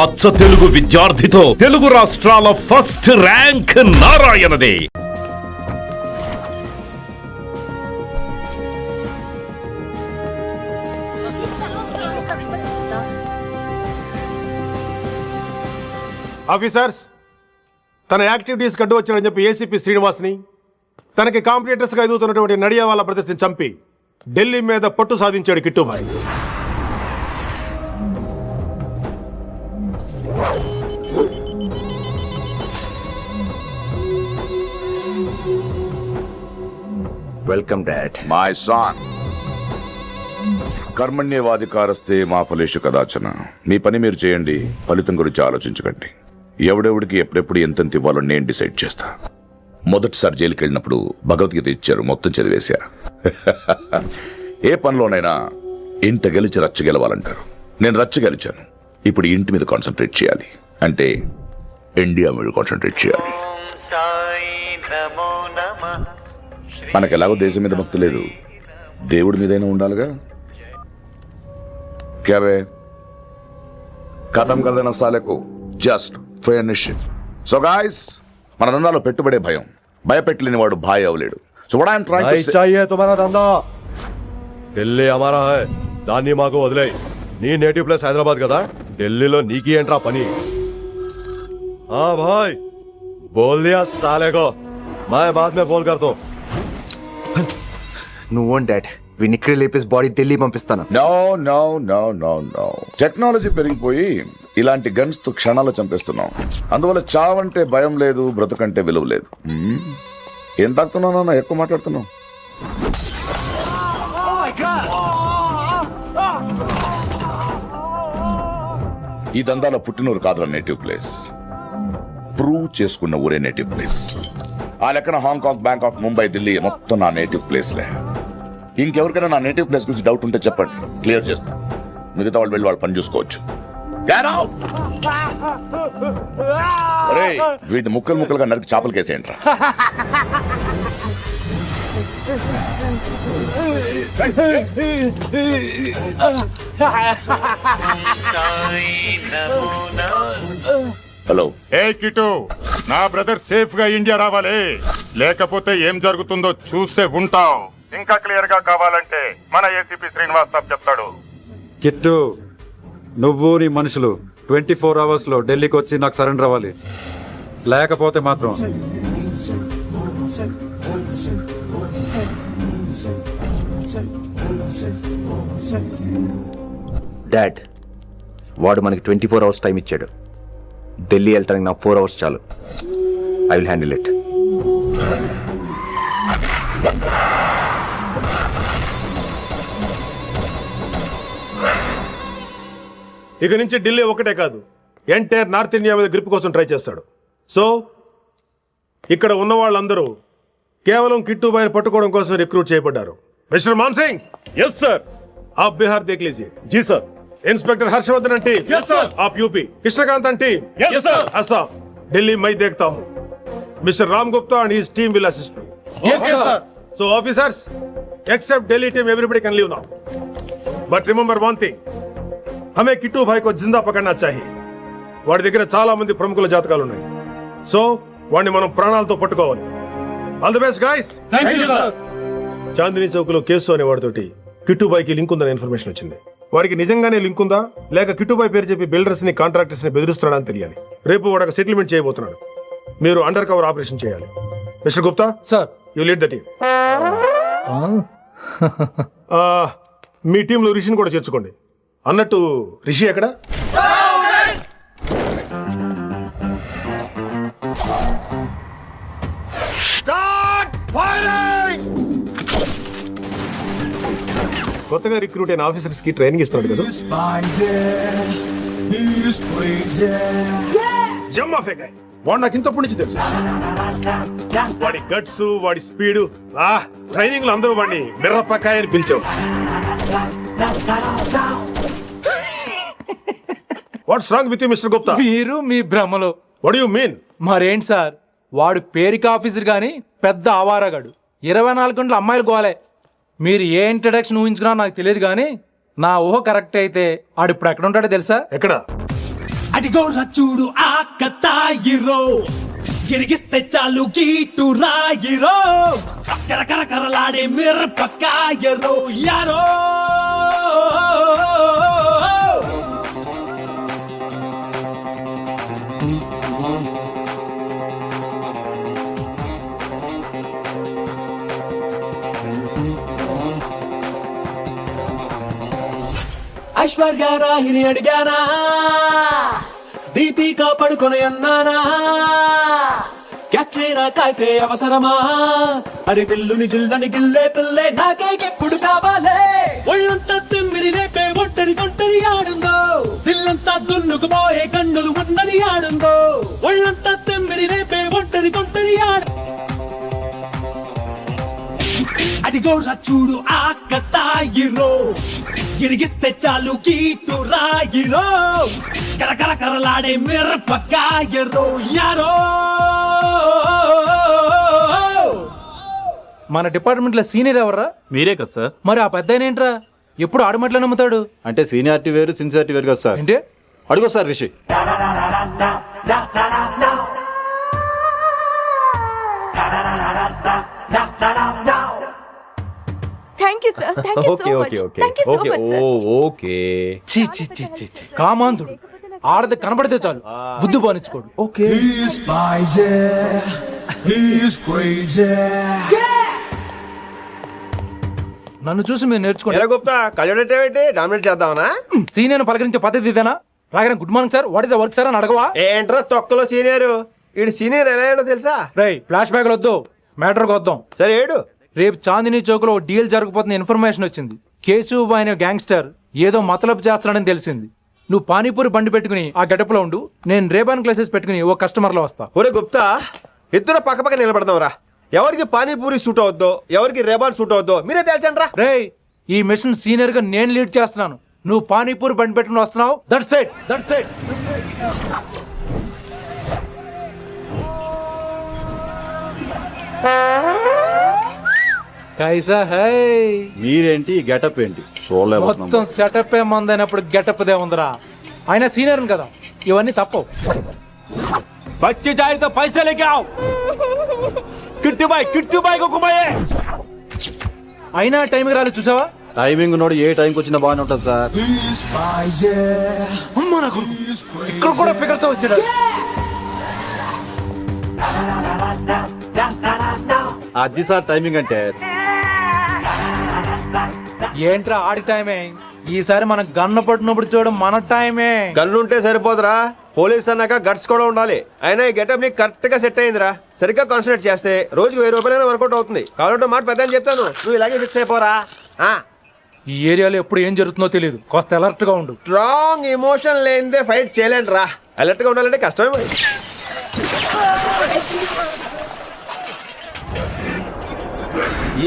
అచ్చ తెలుగు విద్యార్థితో తెలుగు రాష్ట్రాల first rank నారాయణదే. Officers, తన యాక్టివిటీస్ కడ్డు వచ్చాడని చెప్పి ఏసీపీ శ్రీనివాస్ని, తనకి కాంపిటీటర్స్గా ఎదుగుతున్నటువంటి నడియావాల ప్రదర్శన చంపి ఢిల్లీ మీద పట్టు సాధించాడు Kittubhai. Welcome dad. My son, కర్మణ్యేవాధికారస్తే మా ఫలేషు కదాచన. మీ పని మీరు చేయండి, ఫలితం గురించి ఆలోచించకండి. ఎవడెవడికి ఎప్పుడెప్పుడు ఎంతెంత ఇవ్వాలో నేను డిసైడ్ చేస్తా. మొదటిసారి జైలుకి వెళ్ళినప్పుడు భగవద్గీత ఇచ్చారు, మొత్తం చదివేశా. ఏ పనిలోనైనా ఇంట గెలిచి రచ్చ గెలవాలంటారు. నేను రచ్చ గెలిచాను. ఇప్పుడు ఇంటి మీద కాన్సన్ట్రేట్ చేయాలి, అంటే ఇండియా మీద కాన్సన్ట్రేట్ చేయాలి. మనకు ఎలాగో దేశం మీద భక్తి లేదు, దేవుడి మీదైనా ఉండాలిగా. క్యాబే ఖతం కదన సాలకు జస్ట్ ఫినిష్. సో గాయ్స్, మన దందాలో పెట్టుబడే భయం. భయపెట్టలేని వాడు భాయ్ అవలేడు. So what I am trying to say, चाहिए तुम्हारा धंधा. ఢిల్లీ हमारा है, దాన్ని మాకు వదిలే. నీ నేటివ్ ప్లేస్ హైదరాబాద్ కదా, ఢిల్లీలో నీకి ఏంట్రా పని? हाँ भाई, बोल दिया साले को, मैं बाद में फोन करता हूँ. నువ్వు డాడ్, వీడిని ఇక్కడ లేపేసి బాడీ ఢిల్లీ పంపిస్తాను. No no no no no. Technology పెరిగిపోయి ఇలాంటి గన్స్ తో క్షణాలు చంపేస్తున్నాం. అందువల్ల చావంటే భయం లేదు, బ్రతుకంటే విలువ లేదు. ఏం తాకుతున్నావు నాన్న, ఎక్కువ మాట్లాడుతున్నావు. ఈ దందాలో పుట్టినూరు కాదురా నేటివ్ ప్లేస్, ప్రూవ్ చేసుకున్న ఊరే నేటివ్ ప్లేస్. ఆ లెక్కన హాంకాంగ్, బ్యాంకాక్, ముంబై, ఢిల్లీ మొత్తం నా నేటివ్ ప్లేస్లే. ఇంకెవరికైనా నా నేటివ్ ప్లేస్ గురించి డౌట్ ఉంటే చెప్పండి, క్లియర్ చేస్తాను. మిగతా వాళ్ళు వెళ్ళి వాళ్ళు పని చూసుకోవచ్చు. వీటిని ముక్కలు ముక్కలుగా నరికి చేపలు కేసేయంట్రా. హలో. ఏ కిటు, నా బ్రదర్ సేఫ్ గా ఇండియా రావాలి, లేకపోతే ఏం జరుగుతుందో చూసే ఉంటాం. ఇంకా క్లియర్ గా కావాలంటే మన ఏసీపీ శ్రీనివాస్ సాబ్ చెప్తాడు. కిట్టు, నువ్వు నీ మనుషులు 24 hours లో ఢిల్లీకి వచ్చి నాకు సరెండర్ అవ్వాలి. లేకపోతే మాత్రం డాడ్, వాడు మనకి 24 hours టైం ఇచ్చాడు. ఢిల్లీ వెళ్ళటానికి నాకు 4 hours చాలు. I will handle it. ఇక నుంచి ఢిల్లీ ఒకటే కాదు, ఎంటైర్ నార్త్ ఇండియా మీద గ్రిప్ కోసం ట్రై చేస్తాడు. సో ఇక్కడ ఉన్న వాళ్ళందరూ కేవలం కిట్టుబాయిని పట్టుకోవడం కోసం రిక్రూట్ చేయబడ్డారు. Mister Man Singh. Yes sir. आप बिहार देख लीजिए. జీ sir. Inspector Harshvardhan team. Yes, sir. आप UP. Krishnakant team. Yes, sir. Assam. Delhi मैं देखता हूँ. Mister Ram Gupta and his team will assist me. Yes, sir. So officers, except Delhi team, everybody can leave now. But remember one thing, हमें किट्टू भाई को जिंदा पकड़ना चाहिए. వాడి దగ్గర చాలా మంది ప్రముఖుల జాతకాలు ఉన్నాయి. సో వాడిని మనం ప్రాణాలతో పట్టుకోవాలి. All the best guys. Thank you sir. Chandni Chowk లో కేసు అనే వాడితోటి కిట్టుబాయికి లింక్ ఉందని ఇన్ఫర్మేషన్ వచ్చింది. వాడికి నిజంగానే లింక్ ఉందా, లేక కిట్టుబాయి పేరు చెప్పి బిల్డర్స్ ని, కాంట్రాక్టర్స్ ని బెదిరిస్తున్నాడని తెలియాలి. రేపు వాడు ఒక సెటిల్మెంట్ చేయబోతున్నాడు. మీరు అండర్ కవర్ ఆపరేషన్ చేయాలి. Mister Gupta sir, you lead the team. మీ టీంలో రిషిని కూడా చేర్చుకోండి. అన్నట్టు రిషి ఎక్కడ? కొత్తగా రిక్రూట్ అయిన ఆఫీసర్స్ కి ట్రైనింగ్ ఇస్తున్నాడు కదా. జమ్మా ఫేకాయ్. వాడు నాకు ఇంతప్పటి నుంచి తెలుసు. వాడి గట్స్, వాడి స్పీడ్, ట్రైనింగ్ లో అందరూ వాడిని మిర్రపకాయ అని పిలిచావు. What's wrong with you mister Gupta? మీరు మీ భ్రమలో. What you mean? మరేంటి సార్, వాడు పేరుకి ఆఫీసర్ గాని పెద్ద ఆవారగాడు. 24 గంటలు అమ్మాయిలు గోలే. మీరు ఏ ఇంట్రడక్షన్ ఊహించుకున్నా నాకు తెలియదు కానీ నా ఊహ కరెక్ట్ అయితే ఆడు ఇప్పుడు ఎక్కడ ఉంటాడో తెలుసా? ఎక్కడ? అడిగో చూడు ఆ కతాయిరో గిరిగిస్తే చాలు గీటు రాయిరో కరకర కరలాడే మిరపకాయరో యారో ఐశ్వర్య రాహిని అడిగానా దీపిక పడుకొని అన్నానా క్యాట్రీనా కాసే అవసరమా అరి పిల్లుని జిల్లని గిల్లే పిల్లే నాకేకెప్పుడు కావాలే ఒళ్ళంతా తిమ్మిరి రేపే ఒంటరి తొంటరి ఆడుందో పిల్లంతా దున్నుకుపోయే కన్నులు ఉన్నది ఆడుందో ఒళ్ళంతా తిమ్మిరి రేపే ఒంటరి తొంటరి ఆడు అడిగో చూడు ఆ కతాయిరో గిరిగిస్తే చాలు గీటు రాయిరో కరకర కరలాడే మిరపకాయరో యారో మన డిపార్ట్మెంట్ లో సీనియర్ ఎవర్రా? మీరే కదా సార్. మరి ఆ పెద్ద ఏంట్రా ఎప్పుడు ఆడమట్లా నమ్ముతాడు? అంటే సీనియారిటీ వేరు సిన్సియారిటీ వేరు కదా సార్. ఏంటి అడుగు sir Rishi. Thank you sir, thank you so much, thank you so much sir. Okay చీ చీ చీ చీ చీ కామాంధుడు. ఆడది కనబడితే చాలు బుద్ధి బానించుకోడు. ఓకే. నన్ను చూసి మీరు నేర్చుకోండి. గుప్తా కళ్ళేంటి డామినేట్ చేద్దామనా? సీనియర్ పలకరించే పద్ధతి ఇదేనా? రాగానే good morning sir, what is work sir అని అడగవా? ఏంట్రా తొక్కలో సీనియర్ ఈడు సీనియర్ ఎలా ఏడో తెలుసా? రేయ్ ఫ్లాష్ బ్యాక్ వద్దు, మ్యాటర్కి వద్దాం. సరే ఏడు. రేపు చాందినీ చౌక్ లో డీల్ జరగబోతున్న ఇన్ఫర్మేషన్ వచ్చింది. కేశవ్ అనే గ్యాంగ్స్టర్ ఏదో మతలబు చేస్తున్నాడని తెలిసింది. నువ్వు పానీపూరి బండి పెట్టుకుని ఆ గడపలో ఉండు, నేను రేబాన్ క్లాసెస్ పెట్టుకుని ఓ కస్టమర్ లో వస్తా. ఒరే గుప్తా ఇద్దరు పక్క పక్క నిలబడదాం రా. ఎవరికి పానీపూరి సూట్ అవుద్దో ఎవరికి రేబాన్ సూట్ అవుద్దో మీరే తేల్చండి రా. రేయ్ ఈ మిషన్ సీనియర్ గా నేను లీడ్ చేస్తున్నాను, నువ్వు పానీపూరి బండి పెట్టుకుని వస్తున్నావు. That side that side. కైసా హై? మీరేంటి గెటప్ ఏంటి? మొత్తం సెటప్ ఏమందైనప్పుడు గెటప్ దే ఉందిరా. ఆయన సీనియర్ కదా, ఇవన్నీ తప్పవు. బచ్చి జాయితో పైసా లేకే ఆవ్. కిట్టు బాయ్ కుమాయే. అయినా టైంకి రాలేదు చూసావా? టైమింగ్ నోడు ఏ టైంకి వచ్చినా బాగానే ఉంటుంది సార్. అమ్మా నాకు ఇక్కడ కూడా ఫిగర్ తో వచ్చాడు. అది సార్ టైమింగ్ అంటే. ఏంట్రా ఆడి టైమే? ఈసారి మనం గన్ను పట్టినప్పుడు చూడడం మన టైమే. గన్ను ఉంటే సరిపోదురా, పోలీస్ అన్నాక గట్స్ కూడా ఉండాలి. అయినా ఈ గెటప్ నీకు కరెక్ట్ గా సెట్ అయిందిరా. సరిగ్గా కాన్సన్ట్రేట్ చేస్తే రోజుకి 1000 రూపాయలైనా వర్కౌట్ అవుతుంది. కాబట్టి మాట పెద్ద అని చెప్తాను, నువ్వు ఇలాగే ఫిక్స్ అయిపోరా. ఈ ఏరియాలో ఎప్పుడు ఏం జరుగుతుందో తెలియదు, కాస్త అలర్ట్ గా ఉండు. స్ట్రాంగ్ ఎమోషన్ లేనిదే ఫైట్ చేయలేండి రా. అలర్ట్ గా ఉండాలంటే కష్టమే మరి.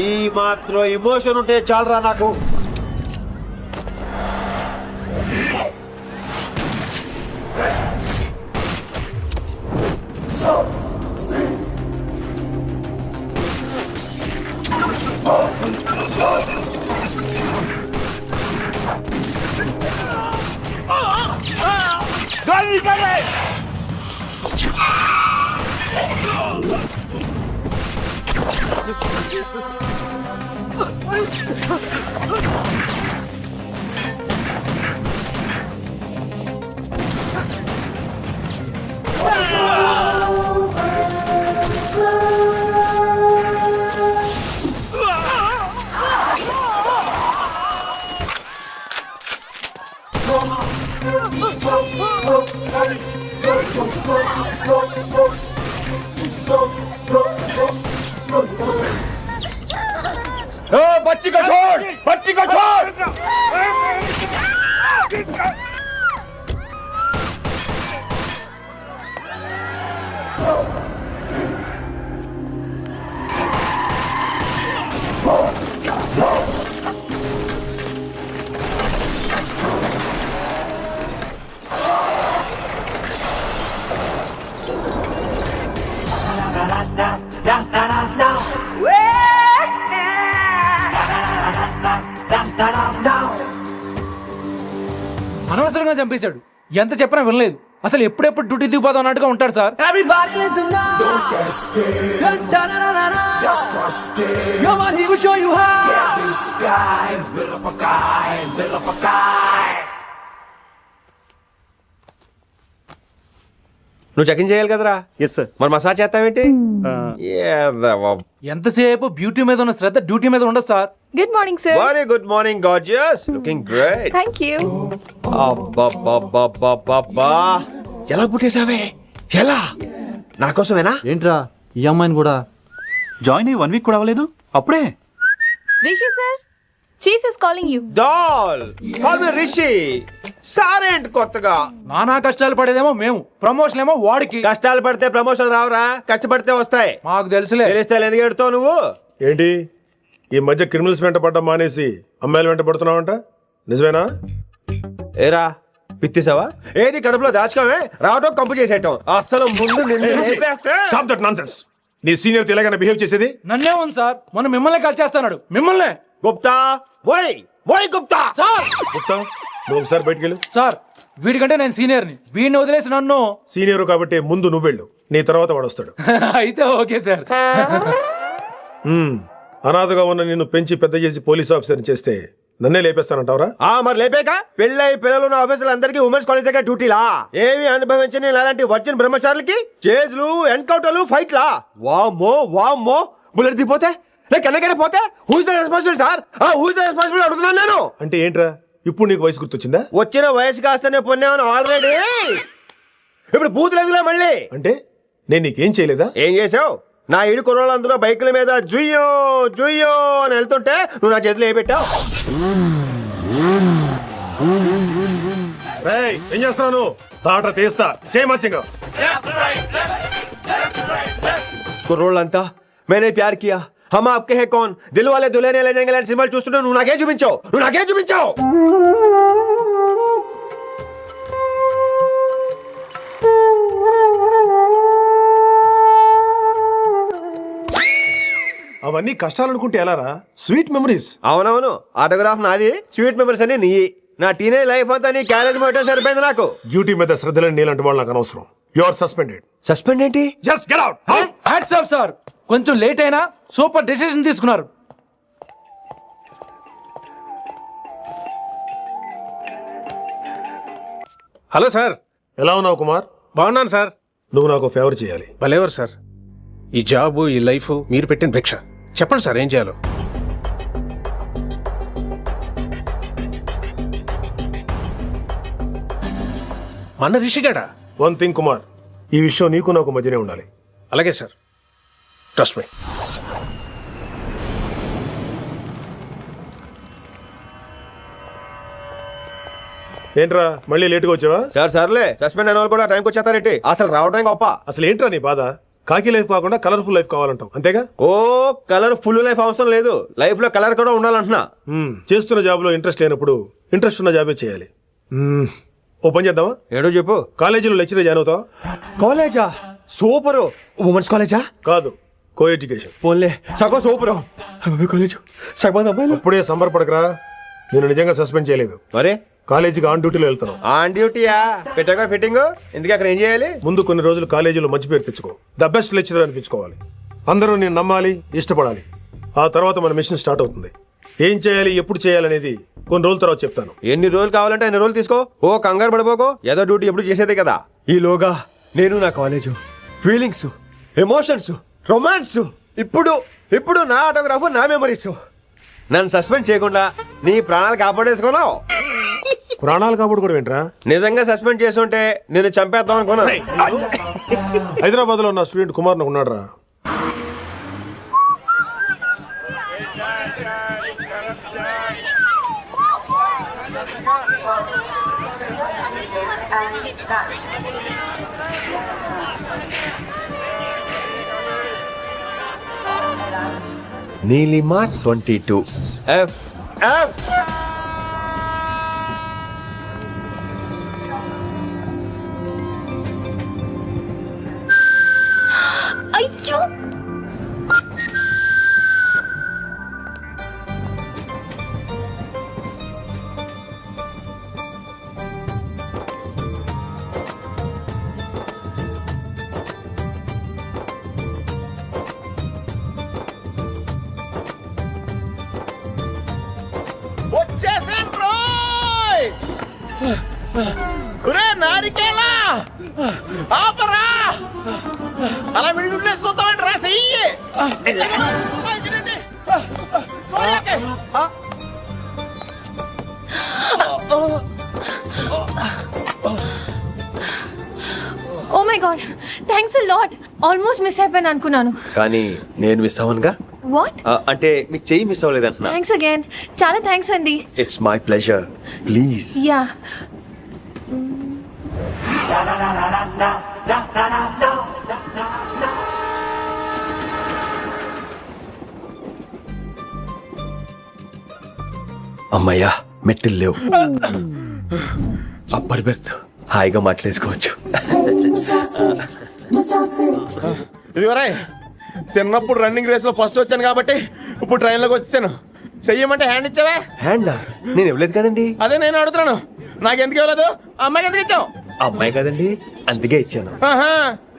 ఈ మాత్రం ఎమోషన్ ఉంటే చాలరా నాకు. बच्ची को छोड़, बच्ची को छोड़। అనవసరంగా చంపేశాడు, ఎంత చెప్పినా వినలేదు. అసలు ఎప్పుడెప్పుడు డ్యూటీ దిగిపోదాం అన్నట్టుగా ఉంటాడు sir. Everybody listen now. Don't get scared. Da-da-da-da-da. Just trust it. Come on, he will show you how. Get this guy. Build up a guy. Build up a guy. నువ్వు చెకింగ్ చేయాలి కదరా. Yes sir. మరి massage చేస్తావేంటి? ఎంతసేపు beauty మీద ఉన్న శ్రద్ధ duty మీద ఉండదు sir. Good morning sir. Very good morning gorgeous, looking great. Thank you. అబ్బబ్బబ్బబ్బబ్బా, ఎలా పుట్టేశావే? ఎలా? నా కోసమేనా? ఏంట్రా ఈ అమ్మాయిని కూడా జాయిన్ అయ్యి 1 వీక్ కూడా అవ్వలేదు అప్పుడే. Rishi sir, chief is calling you. Doll call me Rishi. సారేంటి కొత్తగా? నానా కష్టాలు పడేదేమో మేము, ప్రమోషన్ ఏమో వాడికి. కష్టాలు పడితే ప్రమోషన్ రావురా, కష్టపడితే వస్తాయి. మాకు తెలుసులే. తెలిస్తే ఎందుకు ఎడుతావు నువ్వు? ఏంటి ఈ మధ్య క్రిమినల్స్ వెంట పడ్డం మానేసి అమ్మాయిలు వెంట పడుతున్నావంట, నిజమేనా? ఏరా పిత్తిసావా? ఏది కడుపులో దాచుకోవే, రావటం కంపు చేసేయటం. అసలు ముందు నిన్ను లేపేస్తే. Stop that nonsense. నీ సీనియర్ తెలంగాణ బిహేవ్ చేసేది. నన్నే ఉంది సార్, మొన్న మిమ్మల్ని కాల్ చేస్తున్నాడు. మిమ్మల్నే. గుప్తా ఓయ్ ఓయ్ గుప్తా. సార్ గుప్తా, నువ్వు ఒకసారి బయటికి వెళ్ళు. సార్, వీడికంటే నేను సీనియర్ని, వీడిని వదిలేసి నన్ను. సీనియర్ కాబట్టి ముందు నువ్వు వెళ్ళు, నీ తర్వాత వాడు వస్తాడు. అయితే ఓకే సార్. అనాథగా ఉన్న నిన్ను పెంచి పెద్ద చేసి పోలీస్ ఆఫీసర్ చేస్తే నన్నే లేపేస్తానంటావరా? మరి లేపాక పెళ్ళై పిల్లలు ఉన్న ఆఫీసులు అందరికీ ఉమెన్స్ కాలేజ్ దగ్గర డ్యూటీలా? ఏమి అనుభవించని అలాంటి వర్జిన్ బ్రహ్మచారులకి చేజ్లు, ఎన్కౌంటర్లు, ఫైట్లా? వామ్మో వామ్మో, బుల్లెట్ దిగిపోతే కన్నకైనా పోతే who's the responsible sir? Who's the responsible అడుగుతున్నాను నేను. అంటే ఏంట్రా, ఇప్పుడు నీకు వయసు గుర్తొచ్చిందా? వచ్చిన వయసు కాస్తనే పొన్నాను ఆల్రెడీ. ఇప్పుడు బూతులేదులే మళ్ళీ. అంటే నేను నీకేం చేయలేదా? ఏం చేసావు? నా ఇడు కొనోళ్ళందరూ బైకుల మీద జుయ్యో జుయ్యో అని వెళ్తుంటే నువ్వు నా చేతిలో ఏ పెట్టావు? ఏం చేస్తున్నాను? తాట తీస్తా చేయమచ్చింగా. కుర్రోళ్ళంతా మేనే ప్యార్ కియా, హమ్ ఆప్కే హై కౌన్, దిల్ వాలే దుల్హనియా లే జాయేంగే లాంటి సినిమాలు చూస్తుంటే నువ్వు నాకే చూపించావు. అవన్నీ కష్టాలు అనుకుంటే ఎలారా? Sweet memories. అవునవును, ఆటోగ్రాఫ్ నాది, స్వీట్ మెమరీస్ అని నీ. నా టీనేజ్ లైఫ్ అంతా నీ క్యారేజ్ మొట్టే సరిపోయింది నాకు. డ్యూటీ మీద శ్రద్ధలేని నీలాంటి వాళ్ళు నాకు అనవసరం. You are suspended. సస్పెండ్ ఏంటి? Just get out. Hats off sir, కొంచెం లేట్ అయినా సూపర్ డెసిషన్ తీసుకున్నారు. Hello sir. ఎలా ఉన్నావు కుమార్? బాగున్నాను సార్. నువ్వు నాకు ఫేవర్ చేయాలి. భలేవారు సార్. ఈ జాబు, ఈ లైఫ్ మీరు పెట్టిన భిక్ష. చెప్పండి సార్ ఏం చేయాలో. మన రిషిగాడా? వన్ థింగ్ కుమార్, ఈ విషయం నీకు నాకు మధ్యనే ఉండాలి. అలాగే సార్, ట్రస్ట్ మీ. ఏంట్రా మళ్ళీ లేటుగా వచ్చావా? సార్ సర్లే, సస్పెండ్ అయిన వాళ్ళు కూడా టైంకి వచ్చేస్తారేంటి? అసలు రావడం గొప్ప. అసలు ఏంట్రా నీ బాధ? కాకి లైఫ్ కాకుండా కలర్ఫుల్ లైఫ్ కావాలంటావు, అంతేగా? ఓ కలర్ ఫుల్ లైఫ్ అవసరం లేదు, లైఫ్ లో కలర్ కూడా ఉండాలంటున్నా. చేస్తున్న జాబ్ లో ఇంట్రెస్ట్ లేనప్పుడు ఇంట్రెస్ట్ ఉన్న జాబే చేయాలి. ఓ పని చేద్దామా? ఏడో చెప్పు. కాలేజీలో లెక్చరర్ జాయిన్ అవుతావా? కాలేజా? సూపర్. ఉమెన్స్ కాలేజా? కాదు, కో ఎడ్యుకేషన్. పోన్లే, సగం సూపర్ కాలేజ్. సగం అమ్మాయిలు. అప్పుడే సంబరపడకరా, నేను నిజంగా సస్పెండ్ చేయలేదు. మరే కాలేజీకి ఆన్ డ్యూటీలో వెళ్తాను. ఆన్ డ్యూటీయా? పెట్టగా ఫిట్టింగ్. ఎందుకు అక్కడ ఏం చేయాలి? ముందు కొన్ని రోజులు కాలేజీలో మంచి పేరు తెచ్చుకో, ద బెస్ట్ లెక్చరర్ అనిపించుకోవాలి. అందరూ నేను నమ్మాలి, ఇష్టపడాలి. ఆ తర్వాత మన మిషన్ స్టార్ట్ అవుతుంది. ఏం చేయాలి, ఎప్పుడు చేయాలనేది కొన్ని రోజుల తర్వాత చెప్తాను. ఎన్ని రోజులు కావాలంటే అన్ని రోజులు తీసుకో. ఓ కంగారు పడిపోకో, ఏదో డ్యూటీ ఎప్పుడు చేసేదే కదా. ఈలోగా నేను నా కాలేజు, ఫీలింగ్స్, ఎమోషన్స్, రొమాన్స్, ఇప్పుడు నా ఆటోగ్రాఫ్, నా మెమరీస్. నన్ను సస్పెండ్ చేయకుండా నీ ప్రాణాలు కాపాడేసుకున్నావు. ప్రాణాలు కాబట్టి కూడా ఏంట్రా? నిజంగా సస్పెండ్ చేసుంటే నేను చంపేద్దాం అనుకున్నా. హైదరాబాద్ లో ఉన్న స్టూడెంట్ కుమార్ ఉన్నాడు రా. Neelima 22 F F. అయ్యో, ఆపరా అలా విడి చూద్దామంటే రా చెయ్యి oh my God thanks a lot almost miss అయిపోయాను అనుకున్నాను. కానీ నేను మిస్ అవ్వనుగా. వాట్? అంటే మీకు చెయ్యి మిస్ అవ్వలేదంటున్నా. థ్యాంక్స్ అగైన్, చాలా థ్యాంక్స్ అండి. It's my pleasure, please. Yeah అమ్మయ్యా మెట్టులు లేవు. అప్పర్ బెర్త్, హాయిగా మాట్లాడేసుకోవచ్చు. ఇదిగోరా చిన్నప్పుడు రన్నింగ్ రేస్ లో ఫస్ట్ వచ్చాను కాబట్టి ఇప్పుడు ట్రైన్ లోకి వచ్చాను. చెయ్యమంటే హ్యాండ్ ఇచ్చావే. హ్యాండా? నేను ఇవ్వలేదు కదండి. అదే నేను అడుగుతున్నాను, నాకెందుకు ఇవ్వలేదు? అమ్మాయికి ఎందుకు ఇచ్చావు? అమ్మాయి కదండి, అందుకే ఇచ్చాను.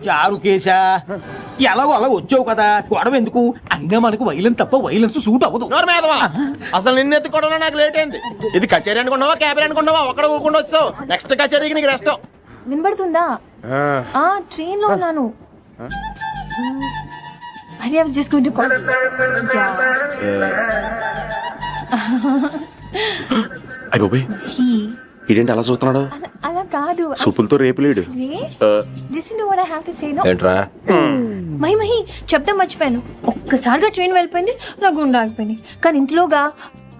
చారు కేశా ఎలాగో అలా వచ్చావు కదా, గొడవ ఎందుకు? అయినా మనకు వైలెన్స్ తప్ప వైలెన్స్ సూట్ అవ్వదు. అసలు నిన్ను ఎత్తుకోవడంలో నాకు లేట్ అయింది. ఇది కచేరీ అనుకున్నావా క్యాబరీ అనుకున్నావా? ఒక్కడ ఊకుండా వచ్చావు. నెక్స్ట్ కచేరీకి నీకు రెస్ట్. వినబడుతుందా? ట్రైన్ లో ఉన్నాను. I was just going to call. అయ్యోబే, ఇదేంటి అలా చూస్తున్నాడు? అలా కాదు. సూపులతో రేపులేడు. Listen to what I have to say, no? ఏంట్రా? మహి చెప్తా మర్చిపోయాను. ఒక్కసారిగా ట్రైన్ వెళ్ళిపోయింది, నా గుండె ఆగిపోయింది. కానీ ఇంట్లోగా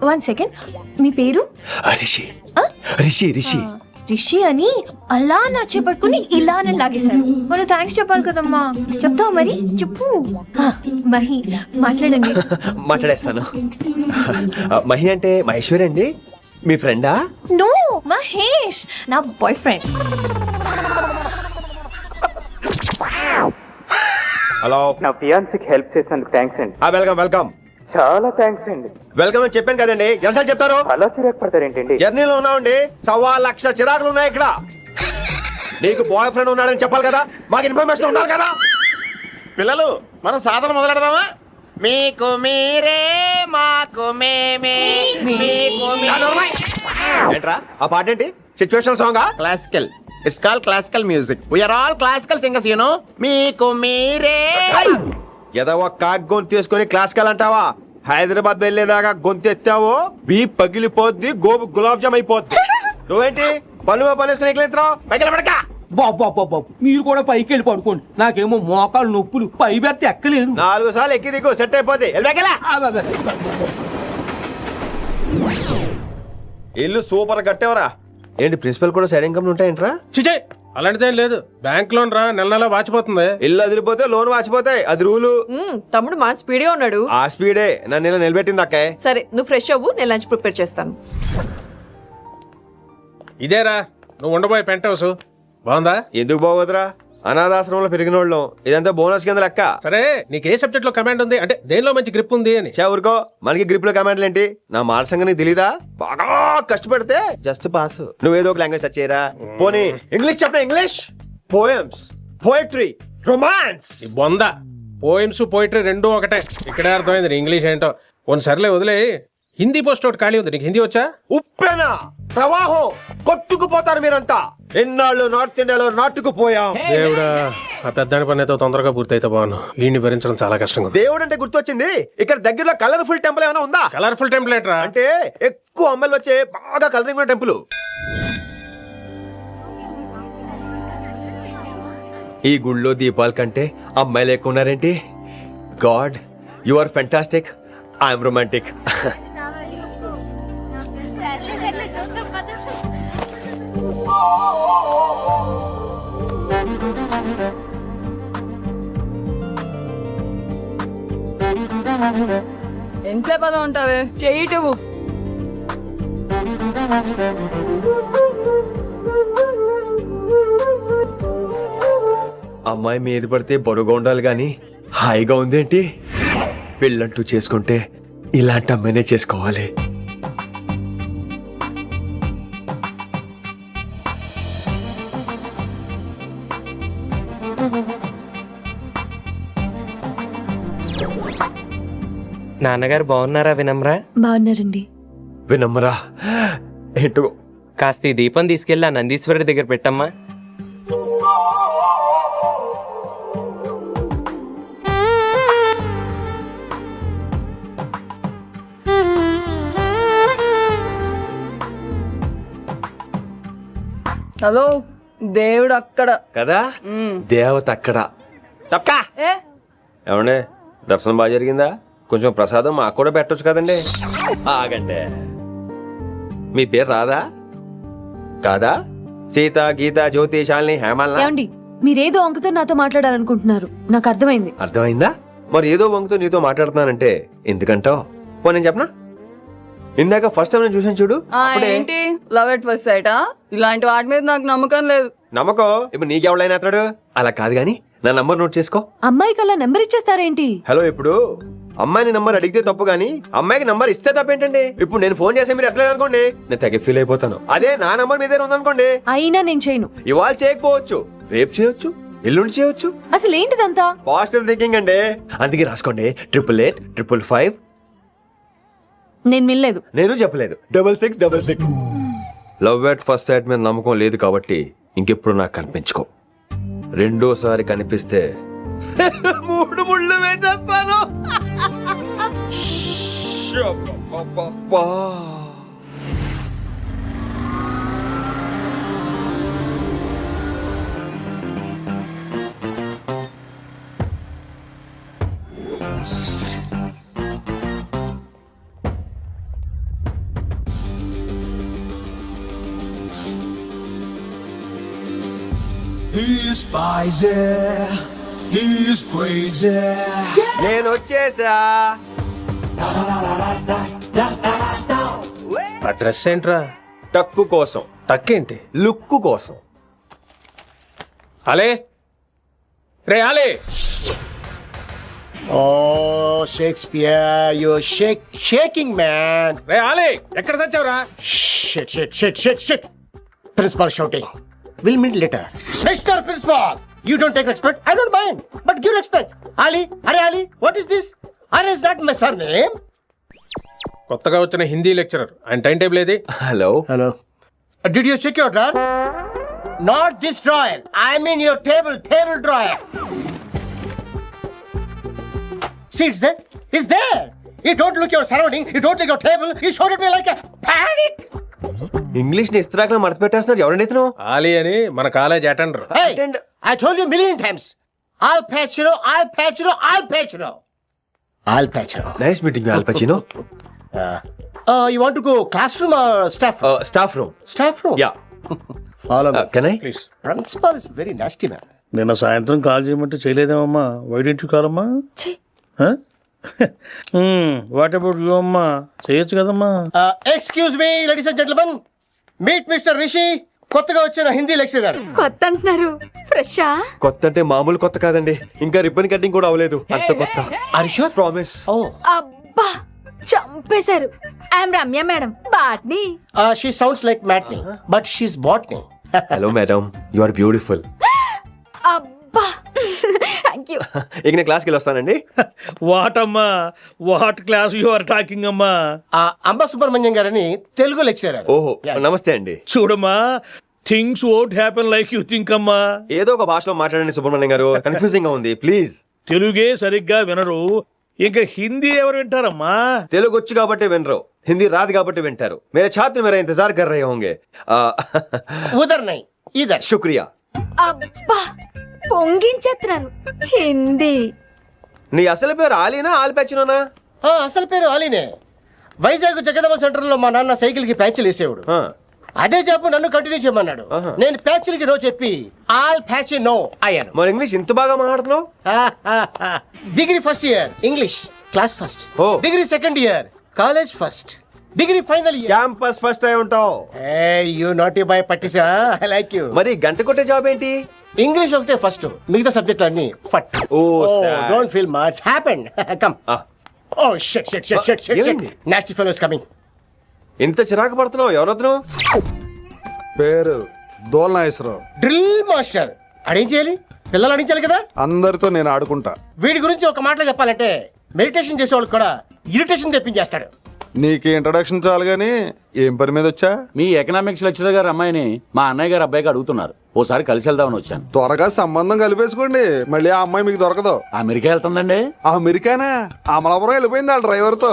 1 సెకండ్, మీ పేరు? రిషి. రిషి రిషి రిషి అని అలా నా చేపట్టుకుని ఇలా అని లాగేశారు. మనం థ్యాంక్స్ చెప్పాలి కదమ్మా. చెప్తావు మరి? చెప్పు. మహి మాట్లాడండి. మాట్లాడేస్తాను. మహి అంటే మహేశ్వరి అండి, మీ ఫ్రెండా? నో, మహేష్ నా బాయ్ ఫ్రెండ్. హలో, నా ఫియాన్సీకి హెల్ప్ చేసినందుకు థ్యాంక్స్ అండి. Welcome welcome. చాలా థ్యాంక్స్ అండి. వెల్కమ్ అని చెప్పాను కదండి, ఎన్నిసార్లు చెప్తారు? అలా చిరాకు పడతారేంటండి? జర్నీలో ఉన్నామండి, 1,00,000 చిరాకులు ఉన్నాయి ఇక్కడ. నీకు బాయ్ ఫ్రెండ్ ఉన్నాడని చెప్పాలి కదా, మాకు ఇన్ఫర్మేషన్ ఉండాలి కదా. పిల్లలు, మనం సాధన మొదలెడదామా? మీకు మీరే మాకు మేమే. ఏంట్రా ఆ పాట ఏంటి? సిచ్యువేషన్ సాంగా? Classical. It's call classical music. We're all classical singers, you know. మీకు మీరే. ఏదో ఒక కాక్ గొంతు తీసుకొని క్లాసికల్ అంటావా? హైదరాబాద్ వెళ్ళేదాకా గొంతు ఎత్తావో వీ పగిలిపోద్ది, గోబు గులాబ్ జామ్ అయిపోద్ది. నువ్వేంటి పనులు పనేసుకుని ఎక్కలేదురావు? పైకి పడక. బాబు మీరు కూడా పైకి వెళ్ళి పడుకోండి, నాకేమో మోకాలు నొప్పులు, పై బెర్త ఎక్కలేను. 4 సార్లు ఎక్కి నీకు సెట్ అయిపోద్ది. ఇల్లు సూపర్ కట్టేవరా. ఏంటి ప్రిన్సిపల్ కూడా సైడ్ ఇన్కమ్ ఉంటాయంట్రా? చిచే అలాంటిదేం లేదు, బ్యాంక్ లోన్ రా, నెల నెల వాచిపోతుంది. ఇల్లు అదిరిపోతే లోన్ వాచిపోతాయి, అది రూలు. తమ్ముడు మాట స్పీడ్గా ఉన్నాడు. ఆ స్పీడే నన్ను ఇలా నిలబెట్టింది అక్కే. సరే నువ్వు ఫ్రెష్ అవ్వు, నేను లంచ్ ప్రిపేర్ చేస్తాను. ఇదేరా నువ్వు ఉండబోయే పెంట్ హౌస్, బాగుందా? ఎందుకు బాగోదురా, అనాథాశ్రమంలో పెరిగిన వాళ్ళం, ఇదంతా బోనస్ కింద లెక్క. సరే నీకు ఏ సబ్జెక్ట్ లో కమాండ్ ఉంది, అంటే దేనిలో మంచి గ్రిప్ ఉంది అని. ఊరుకో, మనకి గ్రిప్ లో కమాండ్లు ఏంటి? నా మాట సంగతి తెలీదా? బాగా కష్టపడితే జస్ట్ పాస్. నువ్వేదో ఒక లాంగ్వేజ్ సెర్చ్ చేయరా. పోనీ ఇంగ్లీష్ చెప్పిన ఇంగ్లీష్, పోయమ్స్, పోయట్రీ, రొమాన్స్. బొంద పోయిమ్స్ పోయిటరీ రెండూ ఒకటే. ఇక్కడే అర్థమైంది ఇంగ్లీష్ ఏంటో. కొన్ని సర్లే వదిలే, హిందీ పోస్ట్ ఒకటి ఖాళీ ఉంది, నీకు హిందీ వచ్చా? ఉప్పెన ప్రవాహం కొట్టుకుపోతారు మీరంతా. ఎన్నాళ్ళు నార్త్ ఇండియాలో నాటుకుపోయాం. దేవుడా, ఆ పెద్దాని పని అయితే తొందరగా పూర్తయితే బాగున్నాను, వీడిని భరించడం చాలా కష్టంగా. దేవుడు అంటే గుర్తొచ్చింది, ఇక్కడ దగ్గరలో కలర్ఫుల్ టెంపుల్ ఏమైనా ఉందా? కలర్ఫుల్ టెంపుల్ ఏంట్రా? అంటే ఎక్కువ అమ్మాయిలు వచ్చే బాగా కలరింగ్ ఉన్న టెంపుల్. ఈ గుళ్ళో దీపాల కంటే అమ్మాయిలు ఎక్కువ ఉన్నారేంటి? God, you are fantastic, I'm romantic. ఎంతసేపు అలా ఉంటావే, చెయ్యిటువు. అమ్మాయి మీద పడితే బరువుగా ఉండాలి గాని హాయిగా ఉందేంటి? పెళ్ళంటూ చేసుకుంటే ఇలాంటి అమ్మాయినే చేసుకోవాలి. నాన్నగారు బాగున్నారా వినమ్రా? బాగున్నారండి. వినమ్రా ఏంటో కాస్త ఈ దీపం తీసుకెళ్ళి ఆ నందీశ్వరుడి దగ్గర పెట్టమ్మా. హలో దేవుడు అక్కడ కదా దేవత అక్కడ తప్పకా ఏ ఏమండే దర్శనం బాగా జరిగిందా? కొంచెం ప్రసాదం మాకు కూడా పెట్టొచ్చు కదండి. ఆగంటే మీ పేరు రాదా కాదా? సీత, గీత, జ్యోతి, శాలిని, హేమల్. ఏమండి మీరేదో అంకుతో నాతో మాట్లాడాలనుకుంటున్నారు, నాకు అర్థమైంది. అర్థమైందా? మరి ఏదో వంగుతో నీతో మాట్లాడుతున్నానంటే ఎందుకంటావు? పో నేను చెప్పనా? ఇందాక ఫస్ట్ టైం నేను చూసాను చూడు. ఏంటి లవ్ ఎట్ ఫస్ట్ సైటా? ఇలాంటి వాటి మీద నాకు నమ్మకం లేదు. నమ్మకం ఇప్పుడు నీకెవడైనా అతడు అలా కాదు గాని నా నంబర్ నోట్ చేసుకో. అమ్మాయికి అలా నెంబర్ ఇచ్చేస్తారేంటి? హలో, ఇప్పుడు అమ్మాయిని నంబర్ అడిగితే తప్పు గానీ అమ్మాయికి నంబర్ ఇస్తే తప్పేంటండి? ఇప్పుడు నేను ఫోన్ చేస్తే మీరు ఎట్లేదు అనుకోండి, నేను తెగ ఫీల్ అయిపోతాను. అదే నా నంబర్ మీదే ఉందనుకోండి, అయినా నేను చేయను. ఇవాళ చేయకపోవచ్చు, రేపు చేయొచ్చు, ఎల్లుండి చేయొచ్చు. అసలు ఏంటిదంతా? పాజిటివ్ థింకింగ్ అండి. అందుకే రాసుకోండి 888 నేను మిల్లేదు. నేను చెప్పలేదు 6666. లవ్ ఎట్ ఫస్ట్ సైట్ మీద నమ్మకం లేదు కాబట్టి ఇంకెప్పుడు నాకు కనిపించుకో. రెండోసారి కనిపిస్తే 3 ముళ్ళు వేసేస్తాను. He's spicy, he's crazy. నేను వచ్చేసా. ఆ డ్రెస్ ఏంట్రా? టక్కు కోసం. టక్ ఏంటి? లుక్కు కోసం. అలే రే అలే. Oh, Shakespeare, you're shaking, man. రే అలే ఎక్కడ సచ్చావురా? Shit. Principal shouting. We'll meet later. Mr. Principal, you don't take respect. I don't mind, but give respect. Ali, Ali, what is this? Ali, is that my surname? కొత్తగా వచ్చిన Hindi lecturer, ఆయన time table ఏది? Hello. Did you check your drawer? Not this drawer. I mean your table drawer. See, it's there. It's there. You don't look your surrounding. You don't look your table. You showed at me like a panic. English ని ఇస్త్రాక్ మడత పెట్టేస్తున్నాడు. ఎవరండి ఇతను? ఆలీ అని మన college attender. Hey, I told you a million times. Al Pacino. Nice meeting you, all పచినో. You want to go classroom or staff room? Staff room. Staff room? Yeah. Follow me. Can I? Please. Principal is very nasty, man. నిన్న సాయంత్రం call చేయమంటే చేయలేదేమమ్మా? Why didn't you call అమ్మా? What about you అమ్మా? చేయొచ్చు కదమ్మా. Excuse me, ladies and gentlemen. Meet Mr. Rishi. కొత్తగా వచ్చిన Hindi lecturer. కొత్త అంటున్నారు, ఫ్రెషా? కొత్త అంటే మామూలు కొత్త కాదండి, ఇంకా రిబ్బన్ కటింగ్ కూడా అవ్వలేదు, అంత కొత్త. Are you sure? Promise. Oh. అబ్బా చంపేశారు. I'm Ramya madam, botany. She sounds like Matney, but she's botany. Hello madam, you are beautiful. అబ్బా థ్యాంక్ యూ. ఇక నేను క్లాస్కి వెళ్ళొస్తానండి. వాట్ అమ్మా, what class you are talking అమ్మా? అంబ సుబ్రహ్మణ్యం గారని తెలుగు లెక్చరర్. ఓహో, నమస్తే అండి. చూడమ్మా, things won't happen like you think అమ్మా. ఏదో ఒక భాషలో మాట్లాడండి సుబ్రహ్మణ్యం గారు, కన్ఫ్యూజింగ్ గా ఉంది, ప్లీజ్. తెలుగే సరిగ్గా వినరు, ఇంకా హిందీ ఎవరు వింటారమ్మా? తెలుగు వచ్చు కాబట్టి వినరు, హిందీ రాదు కాబట్టి వింటారు. మేరే ఛాత్ర మేరా ఇంతజార్ కర్ రహే హోంగే. ఉదర్ నహీ ఇదర్. శుక్రియా. అబ్బా పొంగించేస్తున్నాను. హిందీ. నీ అసలు పేరు ఆలీనా, ఆల్ పచినోనా? అసలు పేరు ఆలీనే. వైజాగ్ జగదమ్మ సెంటర్ లో మా నాన్న సైకిల్ కి ప్యాచ్లు వేసేవాడు. అదే జాబ్ నన్ను కంటిన్యూ చేయమన్నాడు. నేను ప్యాచ్లకి నో చెప్పి ఆల్ ప్యాచ్ నో అయ్యాను. మరి ఇంగ్లీష్ ఇంత బాగా మాట్లాడుతున్నావు? Degree first year English class first. Degree second year college first. Degree final year campus first అయి ఉంటావు. యు నాటీ బాయ్ పట్టిసా. I like you. మరి గంట కొట్టే జాబ్ ఏంటి? ఇంగ్లీష్ ఒకటే ఫస్ట్, మిగతా సబ్జెక్ట్ అన్ని ఫట్. Don't feel much happened. Come. Oh shit. Nasty fellows coming. ఇంత చిరాకు పడుతున్నావు, ఎవరొద్దు? పేరు దోల్నాగేశ్వరరావు. Drill master. అడేం చేయాలి? పిల్లలు అడించాలి కదా. అందరితో నేను ఆడుకుంటా. వీడి గురించి ఒక మాటలో చెప్పాలంటే మెడిటేషన్ చేసే వాళ్ళు కూడా ఇరిటేషన్ తెప్పించేస్తాడు. నీకు ఇంట్రడక్షన్ చాలు గానీ ఏం పని మీద వచ్చా? మీ ఎకనామిక్స్ లెక్చరర్ గారు అమ్మాయిని మా అన్నయ్య గారు అబ్బాయికి అడుగుతున్నారు, ఓసారి కలిసి వెళ్దామని వచ్చాను. త్వరగా సంబంధం కలిపేసుకోండి, మళ్ళీ ఆ అమ్మాయి మీకు దొరకదు. అమెరికా వెళ్తుందండి. అమెరికానా? అమలాపురం వెళ్ళిపోయింది వాళ్ళ డ్రైవర్ తో.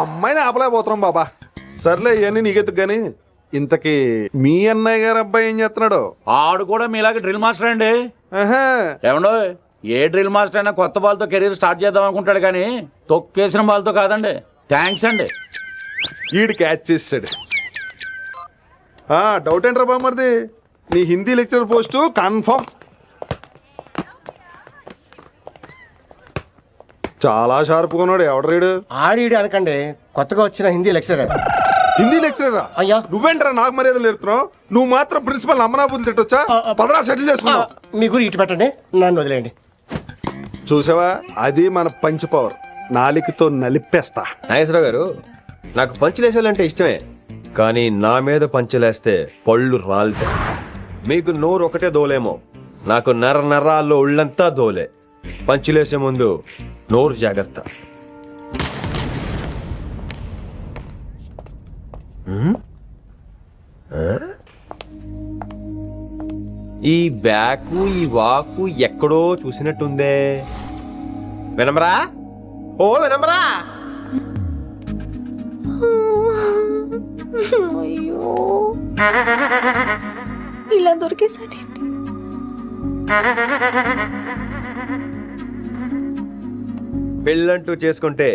అమ్మాయిని ఆపలేకపోతున్నాం బాబా. సర్లే ఇవన్నీ నీకెత్తుకు గాని ఇంతకీ మీ అన్నయ్య గారు అబ్బాయి ఏం చేస్తున్నాడు? ఆడు కూడా మీలాగే డ్రిల్ మాస్టర్ అండి. ఆహా. ఏమండో ఏ డ్రిల్ మాస్టర్ అయినా కొత్త బాల్తో కెరీర్ స్టార్ట్ చేద్దాం అనుకుంటాడు కానీ తొక్కేసిన బాల్తో కాదండి. థ్యాంక్స్ అండి. ఈడు క్యాచ్ చేసాడు. డౌట్ ఏంట్రా బామ్మర్ది, నీ హిందీ లెక్చరర్ పోస్టు కన్ఫర్మ్. చాలా షార్ప్గా ఉన్నాడు. ఎవడరీడు? ఆడిడు అనకండి, కొత్తగా వచ్చిన హిందీ లెక్చరర్. హిందీ లెక్చరరా? అయ్యా నువ్వేంట్రా నాకు మర్యాదలు నేర్పుతున్నావు? నువ్వు మాత్రం ప్రిన్సిపల్ అమ్మనాబుద్ధి తిట్టొచ్చా? పదరా సెటిల్ చేసుకున్నావు. మీ గురి ఇటు పెట్టండి, నన్ను వదిలేయండి. చూసావా, అది మన పంచ్ పవర్. నాలికతో నలిపేస్తా. నాగేశ్వరరావు గారు, నాకు పంచులేసాలంటే ఇష్టమే, కానీ నా మీద పంచులేస్తే పళ్ళు రాలుతాయి. మీకు నోరు ఒకటే దోలేమో, నాకు నరాల్లో ఉళ్ళంతా దోలే. పంచులేసే ముందు నోరు జాగ్రత్త. ఈ బ్యాకు ఈ వాకు ఎక్కడో చూసినట్టుందే. వినమ్రా? ఓ వినమ్రా? అయ్యో, ఇలా దొరికేసానండి. పెళ్ళంటూ చేసుకుంటే